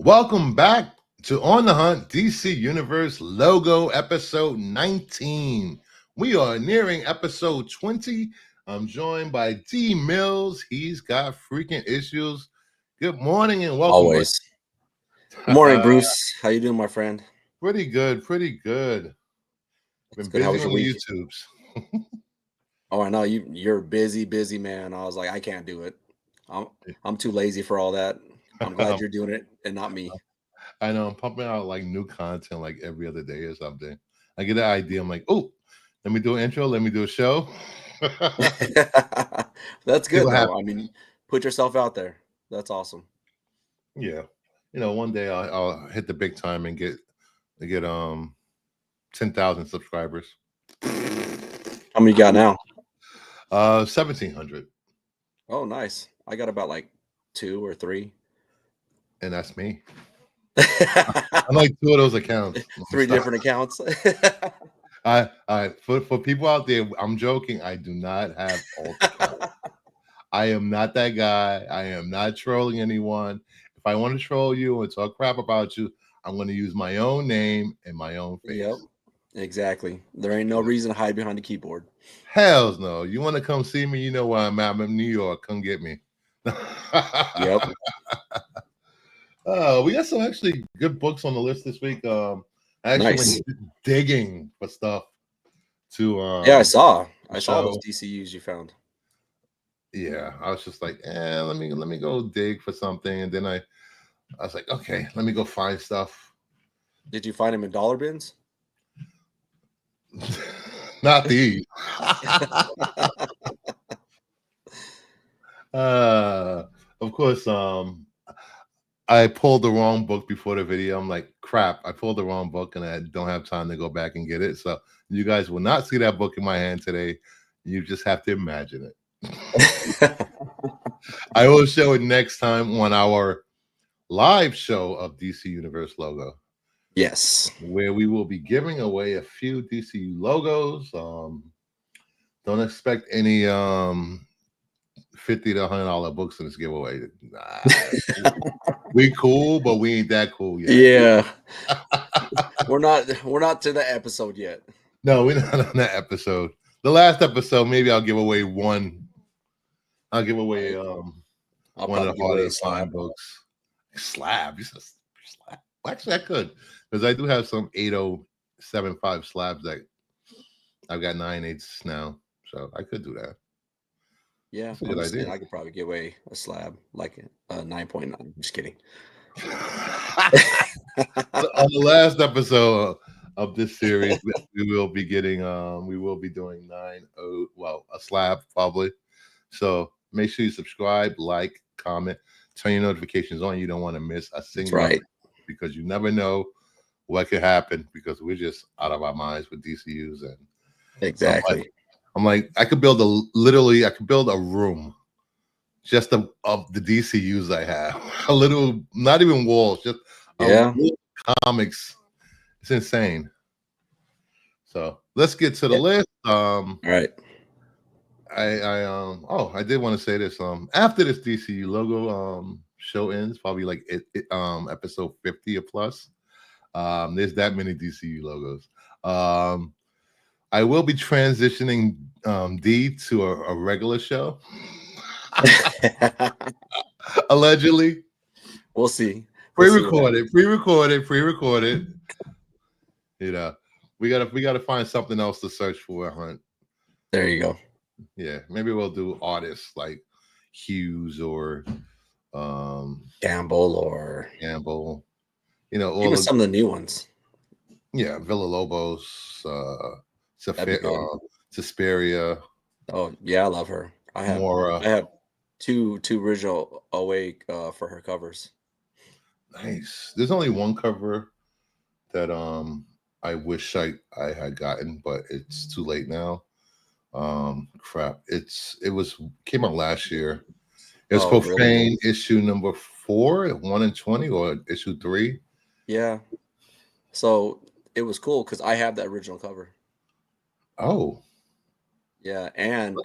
Welcome back to On the Hunt DC Universe logo episode 19. We are nearing episode 20. I'm joined by D Mills. He's got freaking issues. Good morning and welcome. Always. Good morning, Bruce. How you doing, my friend? Pretty good, pretty good. Been Good. How busy was on your the week? YouTubes. Oh, I know you're busy man. I was like, I can't do it. I'm too lazy for all that. I'm glad you're doing it and not me. I know I'm pumping out like new content like every other day or something. I get an idea. I'm like, oh, let me do an intro. Let me do a show. That's See good what though. happens. I mean, put yourself out there. That's awesome. Yeah, one day I'll hit the big time and get 10,000 subscribers. How many you got now? 1,700, Oh, nice. I got about like 2 or 3. and that's me. I like 2 of those accounts. 3 different accounts. I for people out there, I'm joking. I do not have alt accounts. I am not that guy. I am not trolling anyone. If I want to troll you and talk crap about you, I'm going to use my own name and my own face. Yep. Exactly. There ain't no reason to hide behind the keyboard. Hells no. You want to come see me? You know where I'm at. I'm in New York. Come get me. Yep. We got some actually good books on the list this week. I actually Nice. went digging for stuff to Yeah, I saw show. those DCUs you found. Yeah, I was just like, let me go dig for something, and then I was like, okay, let me go find stuff. Did you find them in dollar bins? Not these. Of course, I pulled the wrong book before the video. I'm like, crap, I pulled the wrong book and I don't have time to go back and get it. So you guys will not see that book in my hand today. You just have to imagine it. I will show it next time on our live show of DC Universe logo. Yes. Where we will be giving away a few DCU logos. Don't expect any $50 to $100 books in this giveaway. Nah, we cool, but we ain't that cool yet. Yeah. We're not to the episode yet. No, we're not on that episode. The last episode, maybe I'll give away one. I'll give away one of the harder to find books. Slab. You said slab. Well, actually, I could, because I do have some 8075 slabs that I've got 9/8 now, so I could do that. Yeah, that's a good idea. I could probably give away a slab like a 9.9. I'm just kidding. On the last episode of this series, we will be getting we will be doing a slab probably. So make sure you subscribe, like, comment, turn your notifications on. You don't want to miss a single right. because you never know what could happen because we're just out of our minds with DCUs and exactly. I'm like, I could build a room just of the DCUs I have. A little, not even walls, just comics. It's insane. So let's get to the list. All right. I did want to say this. After this DCU logo show ends, probably like episode 50 or plus. There's that many DCU logos. I will be transitioning D to a regular show. Allegedly. We'll see. Pre-recorded. You know, we gotta find something else to search for, Hunt. There you go. Yeah, maybe we'll do artists like Hughes or Gamble. All even some of the new ones. Yeah, Villalobos, Suspiria. Oh yeah, I love her. I have two original Awake for her covers. Nice. There's only one cover that I wish I had gotten, but it's too late now. Crap. It came out last year. It's Profane really? Issue number 4, 1 and 20, or issue 3. Yeah. So it was cool because I have the original cover. Oh. Yeah, and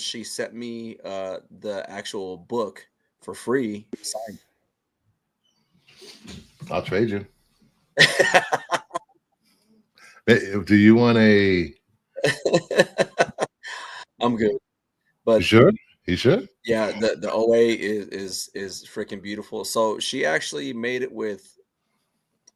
she sent me the actual book for free signed. I'll trade you. Do you want a? I'm good. You But sure? You sure? yeah, the OA is freaking beautiful. So she actually made it with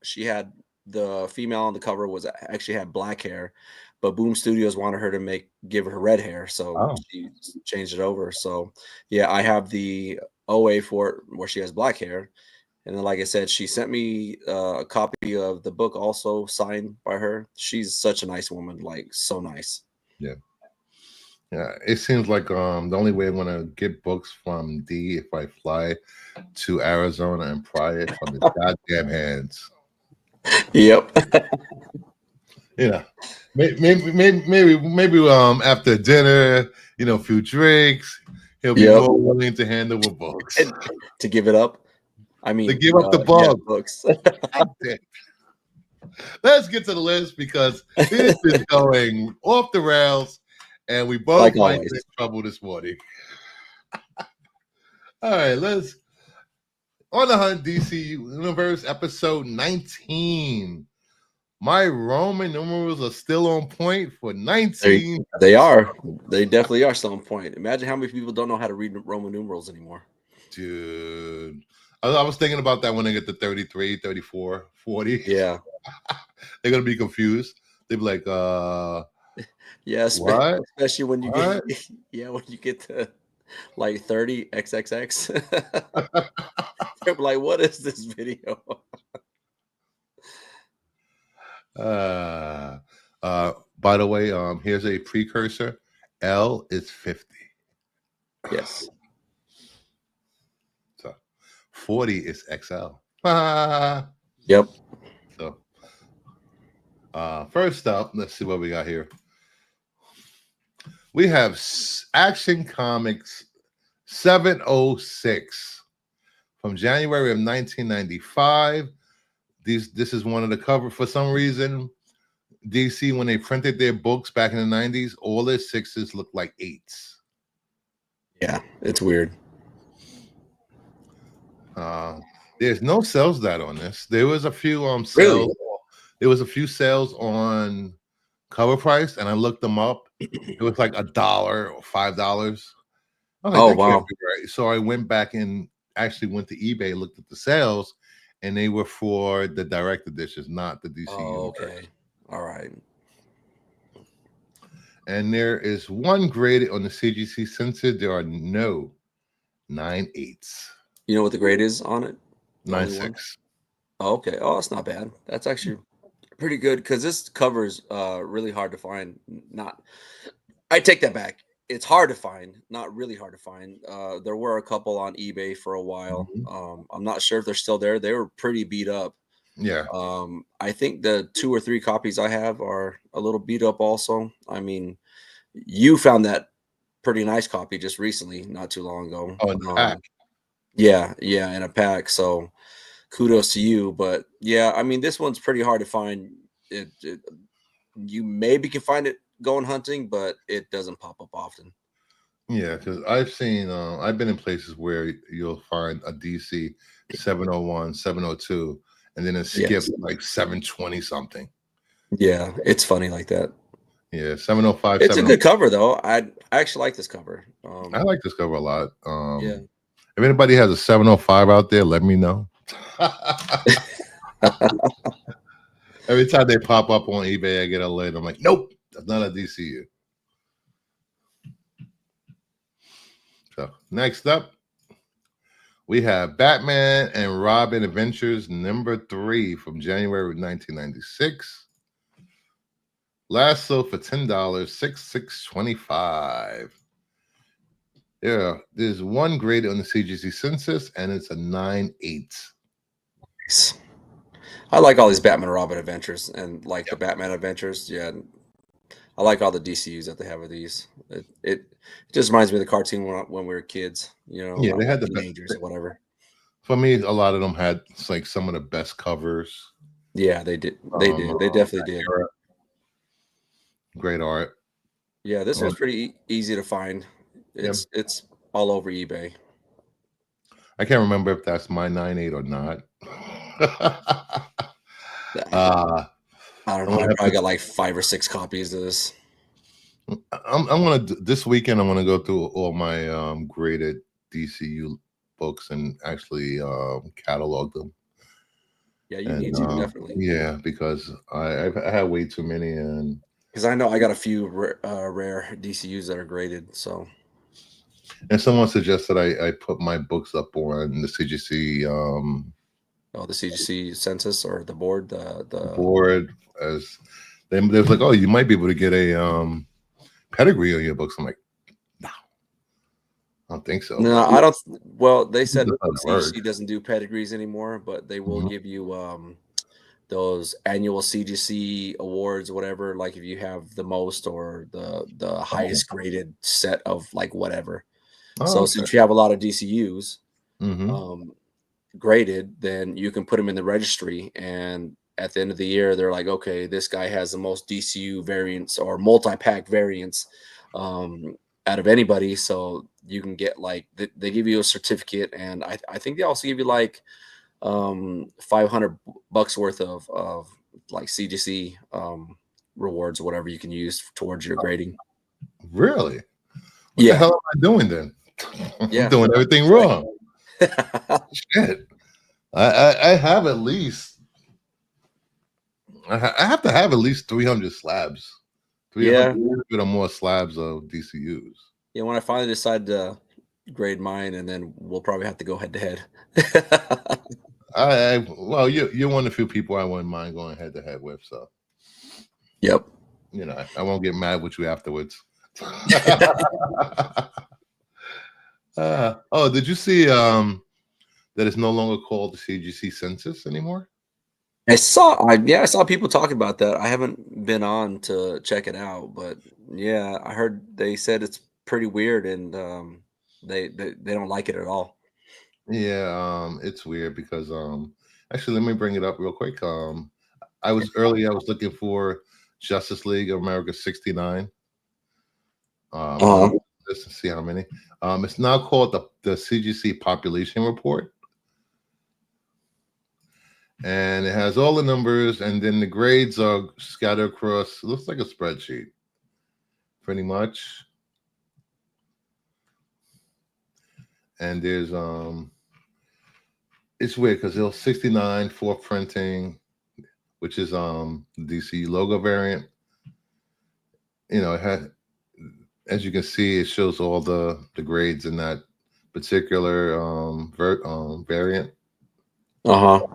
she had the female on the cover was actually had black hair, but Boom Studios wanted her to give her red hair, so Oh, she changed it over. So yeah, I have the OA for it where she has black hair. And then, like I said, she sent me a copy of the book also signed by her. She's such a nice woman, like so nice. yeah. Yeah, it seems like the only way I'm gonna get books from D if I fly to Arizona and pry it from his goddamn hands. Yep. You know, maybe after dinner, a few drinks, he'll be Yep. more willing to hand over books. And to give it up. I To mean, give up the yeah, bug. books. Goddamn. Let's get to the list because this is going off the rails, and we both Like might always. get in trouble this morning. All right, let's on the Hunt DCU Universe episode 19. My Roman numerals are still on point for 19. They are. They definitely are still on point. Imagine how many people don't know how to read Roman numerals anymore. Dude. I was thinking about that when they get to 33, 34, 40. Yeah. They're going to be confused. They'll be like, Yeah, what? especially when you What? get when you get to like 30 XXX. They're like, what is this video? By the way, here's a precursor. L is 50. Yes. So 40 is XL. Yep. So first up, let's see what we got here. We have Action Comics 706 from January of 1995. This is one of the cover. For some reason, DC, when they printed their books back in the 90s, all their sixes look like eights. Yeah, it's weird. There's no sales data on this. There was a few sales. Really? There was a few sales on cover price, and I looked them up. It was like $1 or $5. I'm like, Oh, that can't wow. be right. So I went back and actually went to eBay, looked at the sales, and they were for the direct editions, not the DCU. Oh, okay. All right. And there is one graded on the CGC censored. There are no 9.8s. You know what the grade is on it? 9.6. Oh, okay. Oh, it's not bad. That's actually pretty good because this cover is really hard to find. Not, I take that back. It's hard to find, not really hard to find. There were a couple on eBay for a while. I'm not sure if they're still there. They were pretty beat up. Yeah. I think the 2 or 3 copies I have are a little beat up also. I mean, you found that pretty nice copy just recently, not too long ago. Oh, in the pack. Yeah, in a pack. So kudos to you. But yeah, I mean, this one's pretty hard to find. You maybe can find it going hunting, but it doesn't pop up often. Yeah, because I've been in places where you'll find a DC 701, 702, and then it skips like 720 something. Yeah, it's funny like that. Yeah, 705. It's a good cover though. I actually like this cover. I like this cover a lot. Yeah. If anybody has a 705 out there, let me know. Every time they pop up on eBay, I get alert. I'm like, nope, that's not a DCU. So next up, we have Batman and Robin Adventures #3 from January 1996. Last sold for $10, $6,625. Yeah, there's one graded on the CGC census, and it's a 9.8. Nice. I like all these Batman and Robin adventures and like the Batman adventures. Yeah. I like all the DCUs that they have with these. It just reminds me of the cartoon when we were kids, Yeah, they had the teenagers or whatever. For me, a lot of them had like some of the best covers. Yeah, they did. They definitely did. Era. Great art. Yeah, this one's pretty easy to find. It's all over eBay. I can't remember if that's my 9.8 or not. uh, I don't know. I probably got like 5 or 6 copies of this. I'm gonna this weekend. I'm gonna go through all my graded DCU books and actually catalog them. Yeah, you need to definitely. Yeah, because I had way too many, and because I know I got a few rare DCUs that are graded. So, and someone suggested I put my books up on the CGC the CGC census or the board, the board as they was like, oh, you might be able to get a pedigree on your books. I'm like, no, I don't think so. No, But I don't. Well, they said doesn't work. CGC doesn't do pedigrees anymore, but they will Mhm. give you those annual CGC awards, whatever. Like if you have the most or the highest graded set of like whatever. Oh, So okay. since you have a lot of DCUs Mm-hmm. graded, then you can put them in the registry, and at the end of the year, they're like, okay, this guy has the most DCU variants or multi-pack variants out of anybody. So you can get like they give you a certificate, and I think they also give you like $500 worth of like CGC rewards or whatever you can use towards your grading. Really? What the Yeah. hell am I doing then? I'm Yeah. doing everything wrong. Shit. I have at least I have to have at least 300 slabs. 300 or more slabs of DCUs. Yeah, when I finally decide to grade mine, and then we'll probably have to go head to head. Well, you're one of the few people I wouldn't mind going head to head with, so Yep. you know I won't get mad with you afterwards. Oh, did you see that it's no longer called the CGC census anymore? I saw people talking about that. I haven't been on to check it out, but yeah, I heard they said it's pretty weird, and they don't like it at all. Yeah, it's weird because actually let me bring it up real quick. I was looking for Justice League of America 69. Uh-huh. Let's see how many. It's now called the CGC population report. And it has all the numbers, and then the grades are scattered across. It looks like a spreadsheet, pretty much. And there's it's weird because there's 69 for printing, which is DC logo variant. You know, it had, as you can see, it shows all the grades in that particular variant. Uh-huh.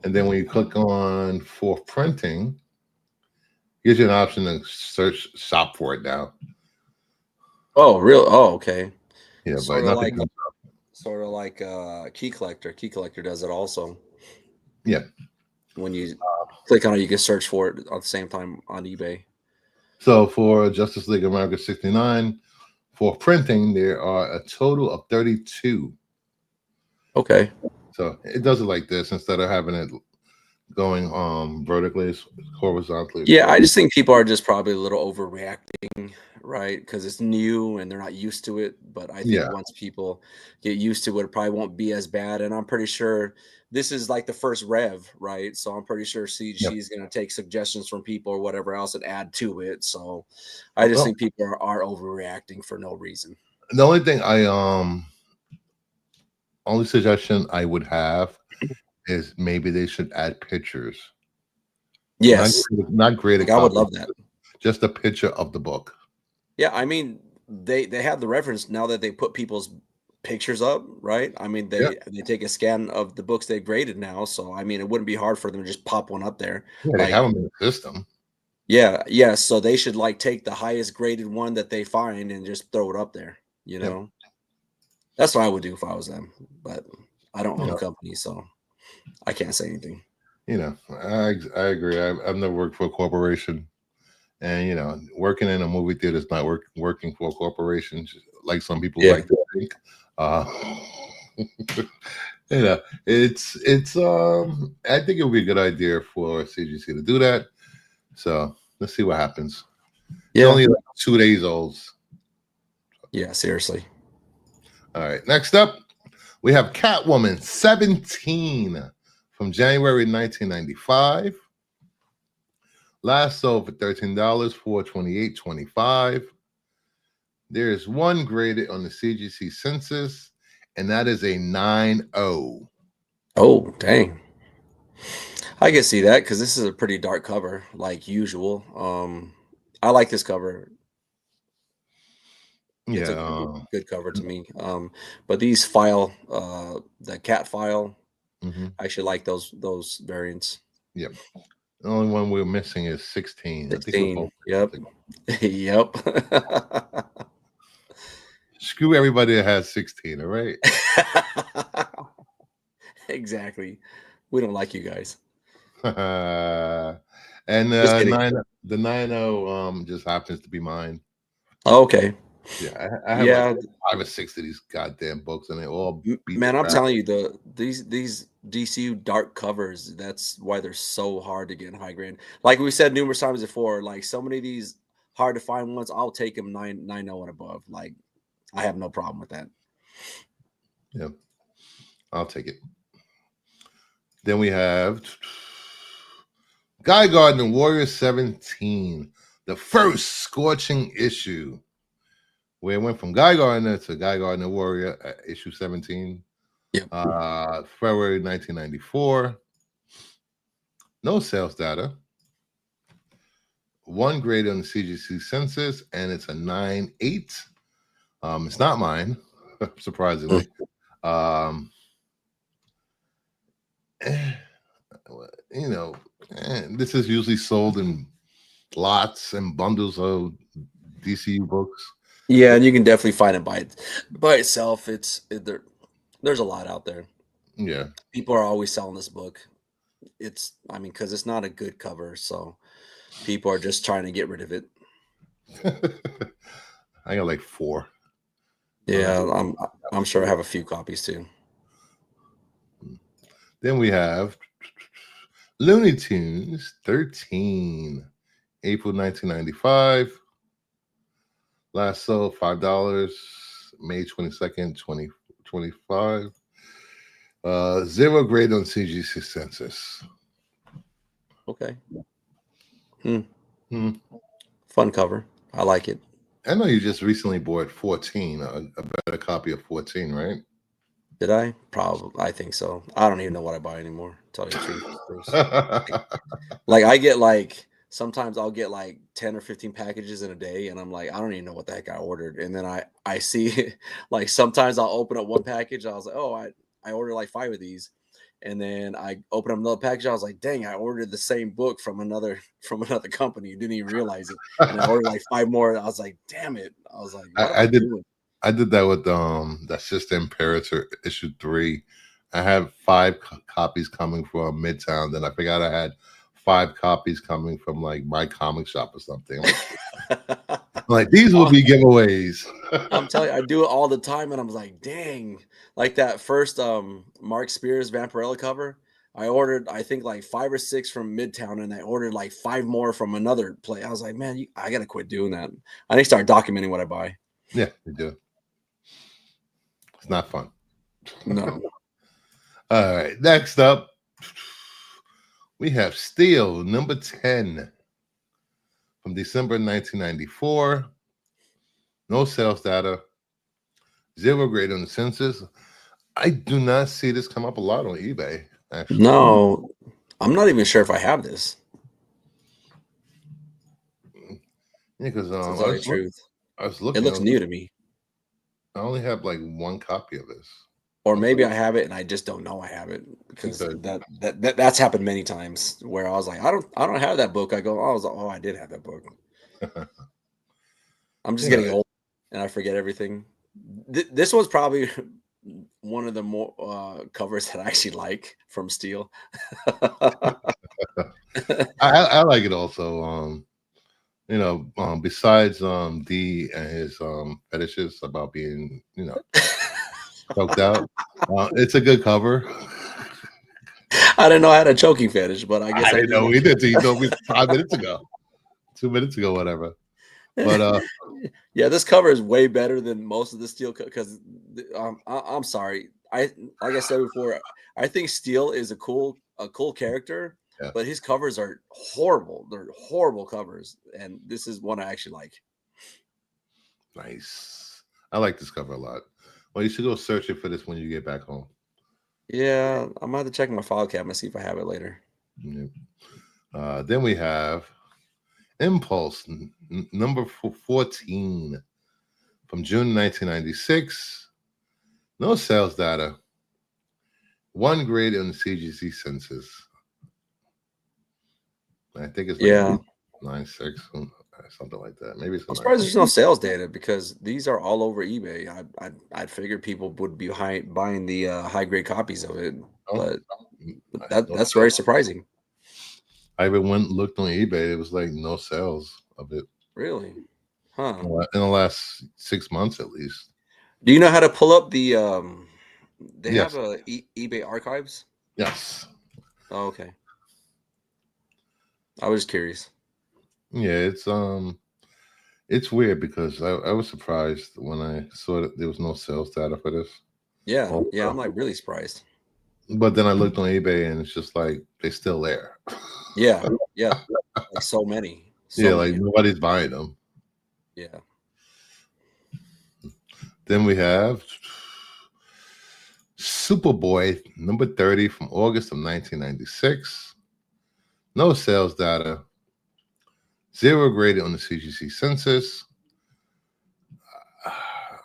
And then when you click on for printing, it gives you an option to shop for it now. Oh, real? Oh, okay. Yeah, Sort but of nothing. like Key Collector. Key Collector does it also. Yeah. When you click on it, you can search for it at the same time on eBay. So for Justice League America 69, for printing, there are a total of 32. Okay. So it does it like this instead of having it going vertically, it's horizontally. Yeah, I just think people are just probably a little overreacting, right? Because it's new and they're not used to it. But I think once people get used to it, it probably won't be as bad. And I'm pretty sure this is like the first rev, right? So I'm pretty sure CGC is going to take suggestions from people or whatever else and add to it. So I just think people are overreacting for no reason. The only thing only suggestion I would have is maybe they should add pictures. Yes. Not graded. I would love that. Just a picture of the book. Yeah, I mean, they have the reference now that they put people's pictures up, right? I mean, they take a scan of the books they graded now, so I mean, it wouldn't be hard for them to just pop one up there. Yeah, they have them in the system. Yeah, so they should like take the highest graded one that they find and just throw it up there, you know? That's what I would do if I was them, but I don't own a company, so I can't say anything. You know, I agree. I've never worked for a corporation. And you know, working in a movie theater is not working for a corporation, like some people like to think. You know, it's I think it would be a good idea for CGC to do that. So let's see what happens. It's only like 2 days old. Yeah, seriously. All right. Next up, We have Catwoman 17 from January 1995. Last sold for $13, $428.25. There is one graded on the CGC census, and that is a 9.0. Oh, dang. I can see that because this is a pretty dark cover, like usual. I like this cover. It's a good cover to me. But these file, the cat file, I actually like those variants. Yep. The only one we're missing is 16. I think we're 16. both. Yep. Yep. Screw everybody that has 16, all right? Exactly. We don't like you guys. And Just kidding. the 9.0 just happens to be mine. Oh, okay. Yeah, I have Yeah, like 5 or 6 of these goddamn books, and they all beat man, the I'm crap. telling you, these DCU dark covers, that's why they're so hard to get in high grade. Like we said numerous times before, like so many of these hard to find ones, I'll take them 9.0 and above. Like I have no problem with that. Yeah, I'll take it. Then we have Guy Gardner Warrior 17, the first scorching issue, where it went from Guy Gardner to Guy Gardner Warrior issue 17. Yep. February 1994. No sales data. One grade on the CGC census, and it's a 9.8. It's not mine, surprisingly. You know, this is usually sold in lots and bundles of DCU books. Yeah, and you can definitely find it by itself. There's a lot out there. Yeah. People are always selling this book. I mean, because it's not a good cover, so people are just trying to get rid of it. I got like 4. Yeah, I'm sure I have a few copies too. Then we have Looney Tunes 13, April 1995. Last sold $5, May 22nd, 2025. 0 grade on CGC census. Okay. Fun cover. I like it. I know you just recently bought 14, a better copy of 14, right? Did I? Probably. I think so. I don't even know what I buy anymore. Tell you the truth, Bruce. Like I get like sometimes I'll get like 10 or 15 packages in a day, and I'm like, I don't even know what the heck I ordered. And then I see like sometimes I'll open up one package. I was like, oh, I ordered like 5 of these. And then I opened up another package. I was like, dang, I ordered the same book from another company. Didn't even realize it. And I ordered like 5 more. I was like, damn it. I was like, what am I doing? I did that with the Sister Imperator issue 3. I had 5 copies coming from Midtown. Then I forgot I had 5 copies coming from like my comic shop or something. Like these will be giveaways. I'm telling you, I do it all the time, and I'm like, dang, like that first Mark Spears Vampirella cover. I ordered, I think, like 5 or 6 from Midtown, and I ordered like 5 more from another place. I was like, man, I gotta quit doing that. I need to start documenting what I buy. Yeah, you do. It's not fun. No. All right, next up, we have Steel number 10 from December 1994. No sales data. 0 grade on the census. I do not see this come up a lot on eBay, actually. No, I'm not even sure if I have this. Yeah, because To tell you the truth, I was looking. it looks new to me. I only have like 1 copy of this. Or maybe I have it and I just don't know I have it, because that's happened many times where I was like, I don't have that book. I go, oh, I did have that book. I'm just getting old and I forget everything. This was probably one of the more covers that I actually like from Steel. I like it also. Besides D and his fetishes about being, choked out, it's a good cover. I didn't know I had a choking fetish, but I guess I didn't know we did. You told me 5 minutes ago, 2 minutes ago, whatever. But yeah, this cover is way better than most of the Steel because I'm sorry, like I said before, I think Steel is a cool character, Yeah, but his covers are horrible. They're horrible covers, and this is one I actually like. nice. I like this cover a lot. Well, you should go searching for this when you get back home. Yeah, I'm gonna have to check my file cabinet, see if I have it later. Yeah. Then we have Impulse number 14 from June 1996. No sales data. One grade on the CGC census. I think it's like Yeah, 96, something like that. Maybe it's a I'm surprised 96. there's no sales data because these are all over eBay. I'd figured people would be buying the high grade copies of it, Oh, but no that's very sales. surprising. I even went and looked on eBay. It was like no sales of it Really? Huh. in the last 6 months at least. Do you know how to pull up the they have Yes, a eBay archives? yes, Oh, okay. I was curious. yeah. It's weird because I was surprised when I saw that there was no sales data for this. Yeah, yeah, I'm Also, like really surprised. but then I looked on eBay and it's just like they're still there. Yeah, yeah. Like so many. So Yeah, like many. nobody's buying them. Yeah. Then we have Superboy number 30 from August of 1996. No sales data. Zero graded on the CGC census.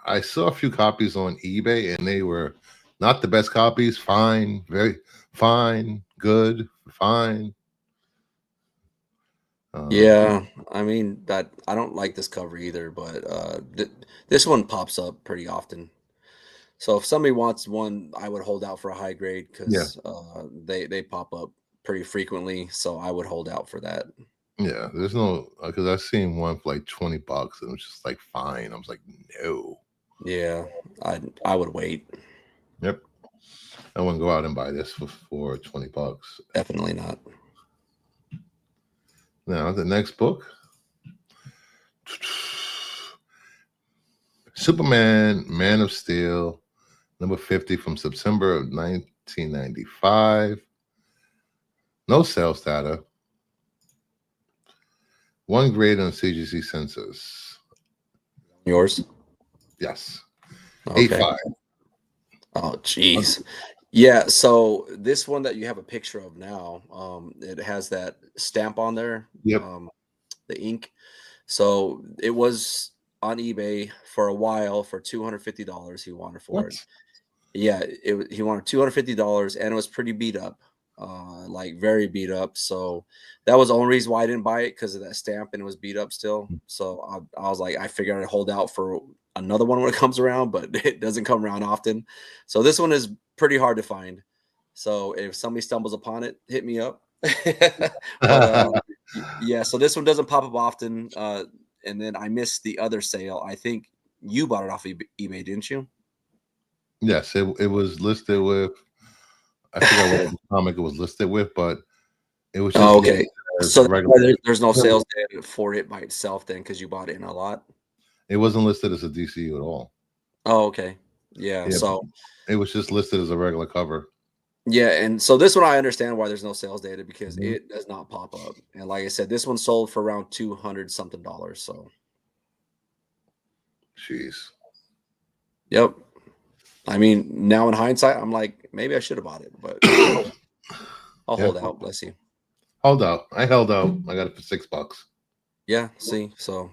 I saw a few copies on eBay and they were not the best copies. Fine, very fine, good, fine. Um, Yeah, I mean that I don't like this cover either, but this one pops up pretty often. So if somebody wants one, I would hold out for a high grade yeah, because they pop up pretty frequently. So I would hold out for that. yeah. There's no because I seen one for like $20 and it was just like fine. I was like, no. Yeah, I would wait. Yep. I wouldn't go out and buy this for $20. Definitely not. Now the next book. Superman, Man of Steel, number 50 from September of 1995. No sales data. One grade on CGC census. Yours? Yes. Okay. 8.5. Oh, jeez. Yeah, so this one that you have a picture of now, it has that stamp on there, Yep. the ink. So it was on eBay for a while for $250 he wanted for it. What? Yeah, he wanted $250 and it was pretty beat up. Like very beat up. So that was the only reason why I didn't buy it because of that stamp and it was beat up still. So I was like, I figured I'd hold out for another one when it comes around, but it doesn't come around often. So this one is pretty hard to find. So if somebody stumbles upon it, hit me up. But yeah, so this one doesn't pop up often. And then I missed the other sale. I think you bought it off eBay, didn't you? Yes, it was listed with, I forgot what comic it was listed with, but it was just Oh, listed okay. as So that's regular. why there's no sales data for it by itself then because you bought it in a lot? It wasn't listed as a DCU at all. Oh, okay. Yeah, Yeah, so it was just listed as a regular cover. yeah, and so this one I understand why there's no sales data because Mhm. it does not pop up. And like I said, this one sold for around 200 something dollars. So, Jeez. yep. I mean, now in hindsight, I'm like, maybe I should have bought it, but I'll Yeah. hold out. Let's see. Hold out. I held out. I got it for $6. Yeah, see. So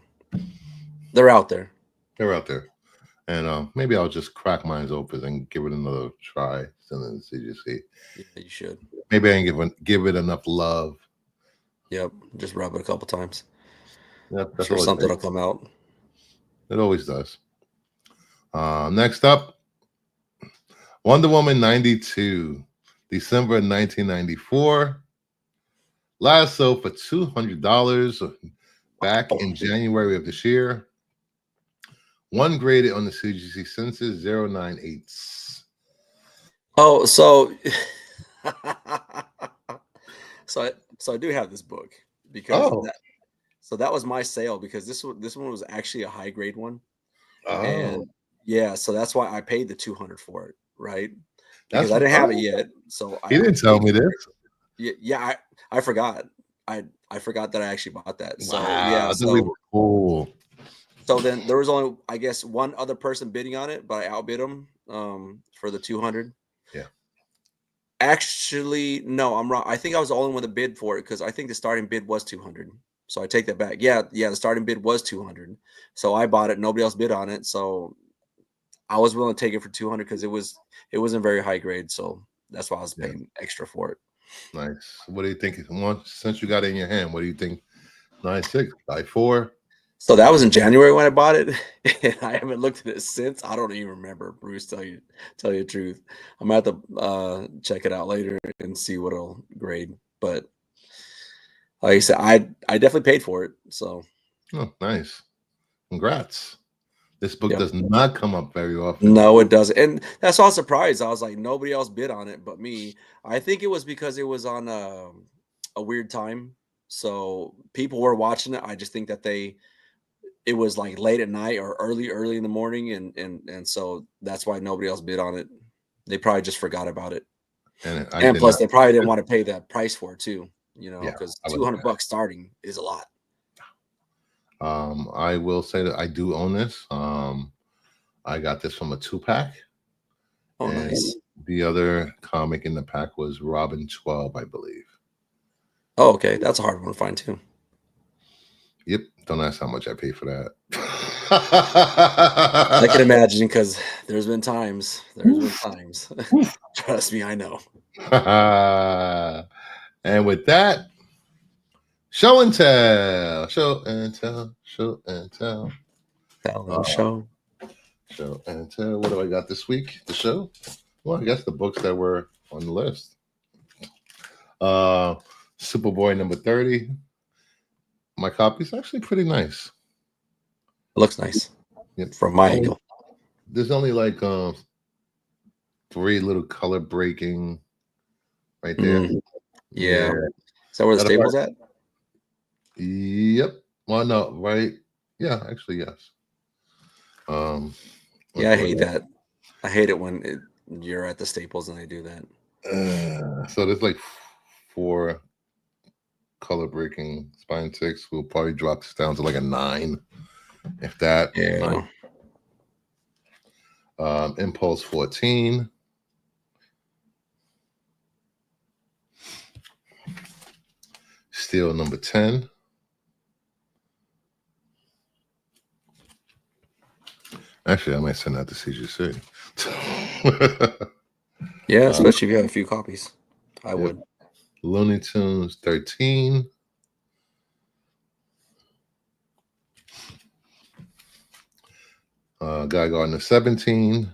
they're out there. They're out there. And maybe I'll just crack mine open and give it another try. Send it to CGC. Yeah, you should. Maybe I can give it enough love. Yep. Just rub it a couple times. Yep, that's Sure, all it something will takes. come out. It always does. Next up, Wonder Woman 92, December 1994. Last sold for $200 back in January of this year. One graded on the CGC census 098. Oh, so so I do have this book because Oh, that was my sale because this one was actually a high grade one. oh, And yeah, so that's why I paid the 200 for it. right? That's Because I didn't have it oh, yet. So he I didn't tell paid me for this. it. Yeah, I forgot. I forgot that I actually bought that. So yeah, Wow, this is cool. so then there was only, I guess, one other person bidding on it, but I outbid them for the 200. Yeah. Actually, no, I'm wrong. I think I was the only one that bid for it because I think the starting bid was 200. So I take that back. Yeah, the starting bid was 200. So I bought it. Nobody else bid on it. So I was willing to take it for 200 because it wasn't very high grade. So that's why I was Yeah. paying extra for it. Nice. What do you think? Since you got it in your hand, what do you think? 9.6 by 4. So that was in January when I bought it, and I haven't looked at it since. I don't even remember, Bruce. Tell you the truth, I'm gonna have to check it out later and see what it'll grade. But like I said, I definitely paid for it. So Oh, nice. Congrats. This book yeah, does not come up very often. no, it doesn't, and that's all surprised. I was like, nobody else bid on it but me. I think it was because it was on a weird time, so people were watching it. I just think that it was like late at night or early in the morning, and so that's why nobody else bid on it. They probably just forgot about it, And I and did plus not. they probably didn't want to pay that price for it too. Yeah, Because I wasn't. $200 starting is a lot. I will say that I do own this. I got this from a 2-pack, Oh, and nice. the other comic in the pack was Robin 12, I believe. Oh, okay, that's a hard one to find too. Yep. Don't ask how much I paid for that. I can imagine because there's been times. There's been times. Trust me, I know. And with that, show and tell, show and tell, show and tell. Talent show. Show and tell. What do I got this week? The show? Well, I guess the books that were on the list. Superboy number 30. My copy's actually pretty nice. It looks nice Yep. from my angle. There's only like 3 little color breaking right there. Yeah. Is that where the staple's at? Yep. Well, no, right. Yeah, actually, yes. Yeah, I hate that. I hate it when you're at the Staples and they do that. So there's like 4 color breaking spine 6. We'll probably drop this down to like a 9, if that. Yeah. Impulse 14. Steel number 10. Actually, I might send that to CGC. Yeah, especially if you have a few copies. I would. Looney Tunes 13. Guy Gardner 17.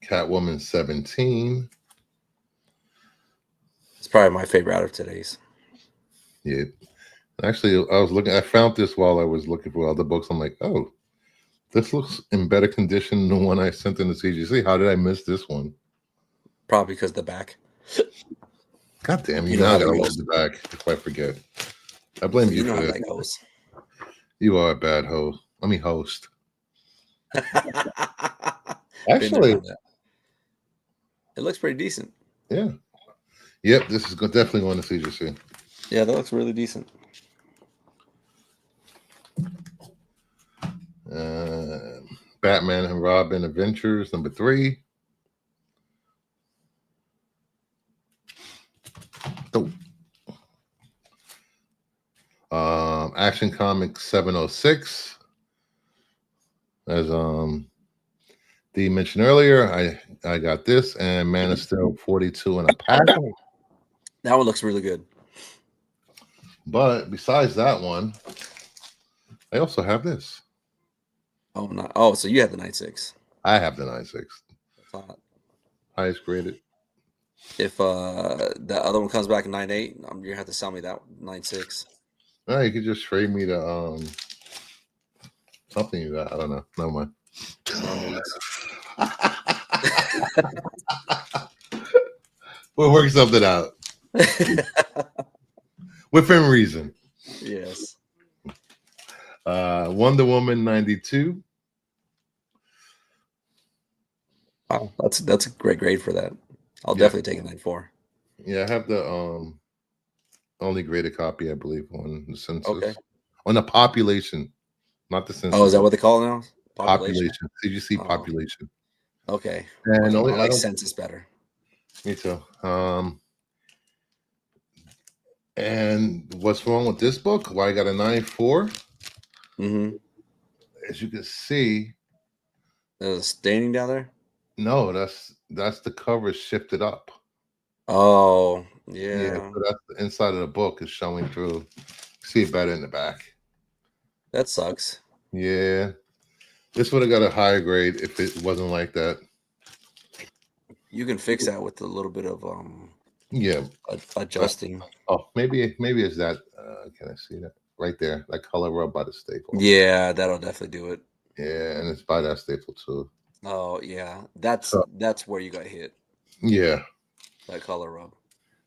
Catwoman 17. It's probably my favorite out of today's. Yeah. Actually, I found this while I was looking for other books. I'm like, oh, this looks in better condition than the one I sent in the CGC. How did I miss this one? Probably because the back. God damn you! You know Now how I gotta that look goes. at the back if I forget. I blame you You know for how this. that goes. You are a bad host. Host. Been there, Actually, done that. It looks pretty decent. yeah. Yep, this is definitely going to CGC. Yeah, that looks really decent. Batman and Robin Adventures number 3. Action Comics 706. As Dee mentioned earlier, I got this, and Man of Steel 42 in a pack. That one looks really good. But besides that one, I also have this. Oh, no. Oh, so you have the 9.6. I have the 9.6. That's hot. Highest graded. If the other one comes back at 9.8, you're gonna have to sell me that 9.6. No, you could just trade me the something you got. I don't know. Never mind. No names. We'll work something out within reason. Yes. Wonder Woman 92. Wow, that's a great grade for that. I'll Yeah. definitely take a 94. Yeah, I have the only graded copy, I believe, on the census. Okay. On the population, not the census. Oh, is that what they call it now? Population. CGC Oh, population. okay. And I only I like don't. census better. Me too. And what's wrong with this book? Why I got a 94? Mm-hmm. As you can see, There's a staining down there. no, that's the cover shifted up. Oh, Yeah, yeah. so that's the inside of the book is showing through. See it better in the back. That sucks. Yeah, this would have got a higher grade if it wasn't like that. You can fix that with a little bit of Yeah. adjusting. Oh, maybe it's that. Can I see that right there? That color rub by the staple. Yeah, that'll definitely do it. Yeah, and it's by that staple too. Oh yeah, that's So where you got hit. yeah. That color rub.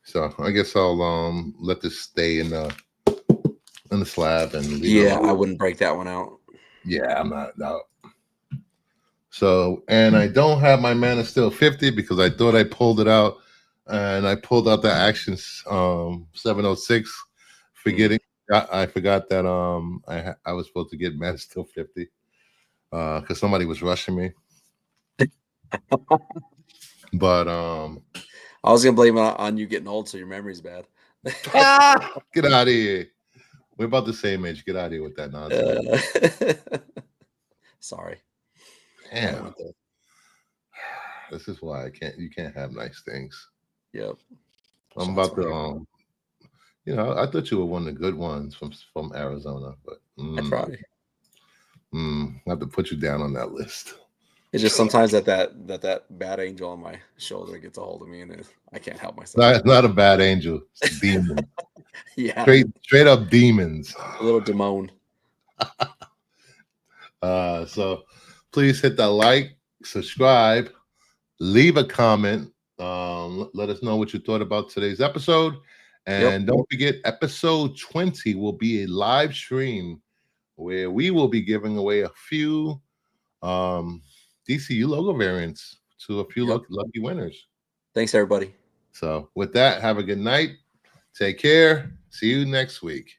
So I guess I'll let this stay in the slab and leave it Yeah, alone. I wouldn't break that one out. Yeah, I'm not. No. So, and I don't have my Man of Steel 50 because I thought I pulled it out, and I pulled out the Action 706, forgetting I forgot that I was supposed to get Man of Steel 50 because somebody was rushing me. But I was gonna blame it on you getting old, so your memory's bad. get out of here. We're about the same age. Get out of here with that nonsense. Sorry. Damn. This is why you can't have nice things. Yep. I'm about to I thought you were one of the good ones from Arizona, but I try. I have to put you down on that list. It's just sometimes that bad angel on my shoulder gets a hold of me, and I can't help myself. Not a bad angel. It's demons. Yeah. Straight up demons. A little Damone. So please hit that like, subscribe, leave a comment. Let us know what you thought about today's episode. And don't forget, episode 20 will be a live stream where we will be giving away a few DCU logo variants to a few lucky winners. Thanks, everybody. So with that, have a good night. Take care. See you next week.